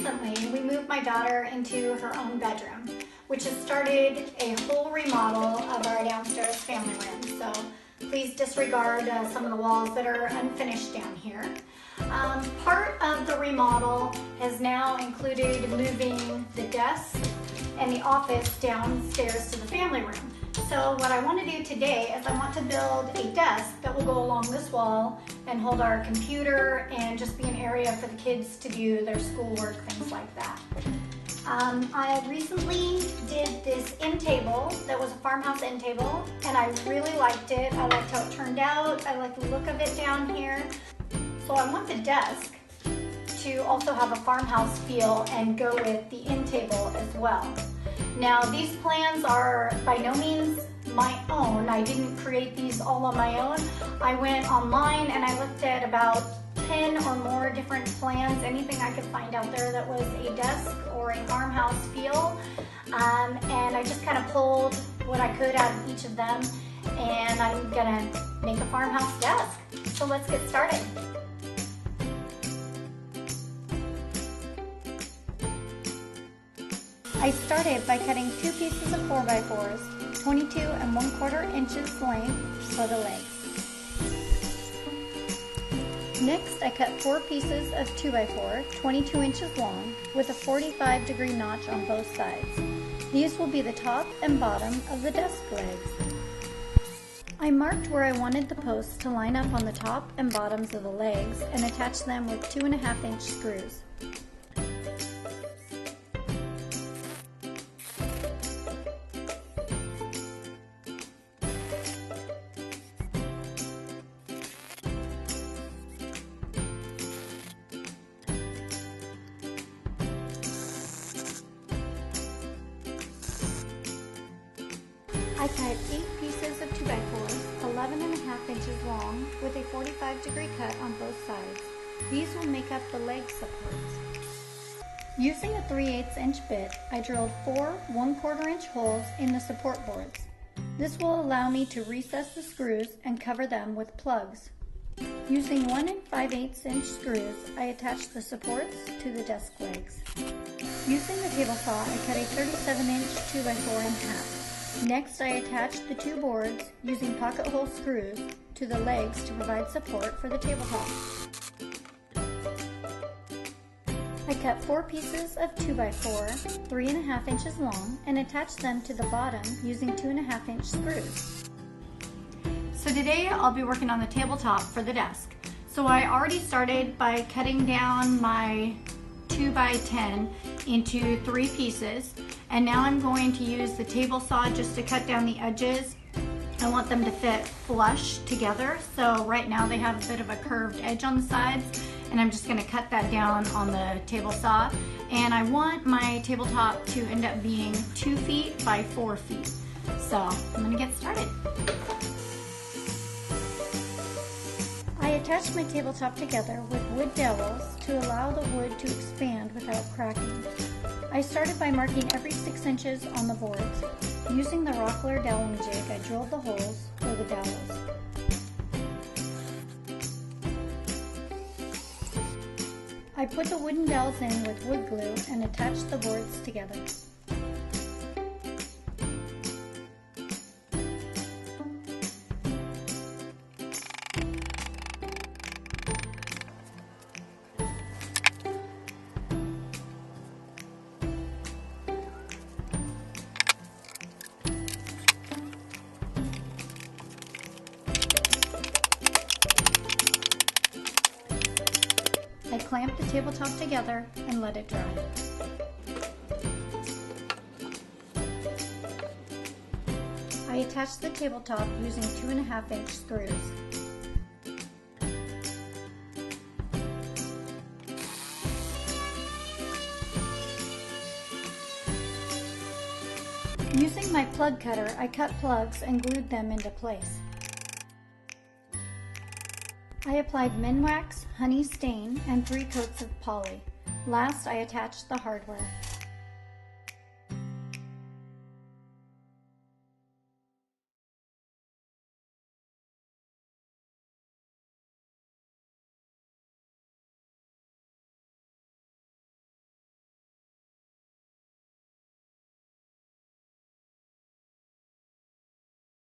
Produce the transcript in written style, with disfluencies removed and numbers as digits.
Recently, we moved my daughter into her own bedroom, which has started a whole remodel of our downstairs family room. So please disregard some of the walls that are unfinished down here. Part of the remodel has now included moving the desk and the office downstairs to the family room. So what I want to do today is I want to build a desk that will go along this wall and hold our computer and just be an area for the kids to do their schoolwork, things like that. I recently did this end table that was a farmhouse end table, and I really liked it. I liked how it turned out. I like the look of it down here. So I want the desk to also have a farmhouse feel and go with the end table as well. Now these plans are by no means my own. I didn't create these all on my own. I went online and I looked at about 10 or more different plans, anything I could find out there that was a desk or a farmhouse feel. And I just kind of pulled what I could out of each of them, and I'm gonna make a farmhouse desk. So let's get started. I started by cutting 2 pieces of 4x4s, 22 1/4 inches length for the legs. Next, I cut 4 pieces of 2x4, 22 inches long, with a 45-degree notch on both sides. These will be the top and bottom of the desk legs. I marked where I wanted the posts to line up on the top and bottoms of the legs and attach them with 2.5-inch screws. I cut 8 pieces of 2x4s, 11.5 inches long, with a 45-degree cut on both sides. These will make up the leg supports. Using a 3/8 inch bit, I drilled 4 1/4 inch holes in the support boards. This will allow me to recess the screws and cover them with plugs. Using 1 5/8 inch screws, I attached the supports to the desk legs. Using the table saw, I cut a 37-inch 2x4 in half. Next, I attached the 2 boards using pocket hole screws to the legs to provide support for the tabletop. I cut 4 pieces of 2x4, 3.5 inches long, and attached them to the bottom using 2.5-inch screws. So today I'll be working on the tabletop for the desk. So I already started by cutting down my 2x10 into 3 pieces, and now I'm going to use the table saw just to cut down the edges. I want them to fit flush together, so right now they have a bit of a curved edge on the sides, and I'm just going to cut that down on the table saw. And I want my tabletop to end up being 2 feet by 4 feet. So I'm going to get started. I attached my tabletop together with wood dowels to allow the wood to expand without cracking. I started by marking every 6 inches on the boards. Using the Rockler doweling jig, I drilled the holes for the dowels. I put the wooden dowels in with wood glue and attached the boards together. I clamped the tabletop together and let it dry. I attached the tabletop using 2.5-inch screws. Using my plug cutter, I cut plugs and glued them into place. I applied Minwax, honey stain, and 3 coats of poly. Last, I attached the hardware.